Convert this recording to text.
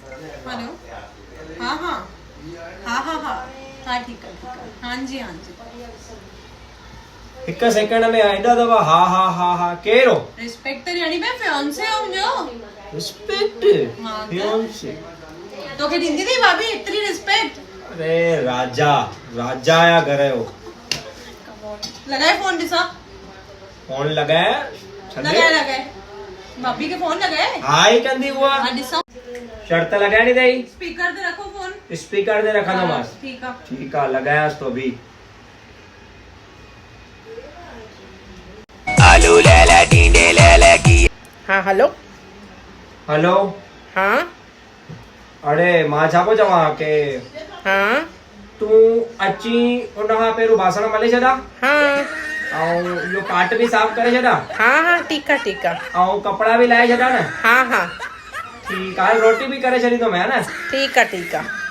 hello हाँ हाँ हाँ हाँ हाँ हाँ ठीक है हाँ जी हाँ जी एक सेकंड में आइडा दवा हाँ हाँ हाँ हाँ केरो रिस्पेक्ट यानी मैं फियांसे हूँ जो रिस्पेक्ट हाँ, फियांसे तो क्या दी थी भाभी इतनी रिस्पेक्ट अरे राजा राजा या घरे हो लगाए फोन दिशा फोन लगाया लगाए भाभी के फोन लगाए हाई कंदी हुआ हाँ दिशा शर्त लगाया नहीं दई स्पीकर दे रखो फोन स्पीकर दे रखा था बस ठीक है ठीक है लगाया तो अभी आलू लैला टींडे लैला की हाँ हेलो हेलो हाँ अरे मां छापो चवा के हाँ तू अची उनहा पेरू बासण मले छदा हाँ और यो पाट भी साफ करे छदा हाँ हाँ ठीक है और कपड़ा भी लाए छदा ना हाँ हाँ ठीक है रोटी भी करे छड़ी तो मैं ना ठीक है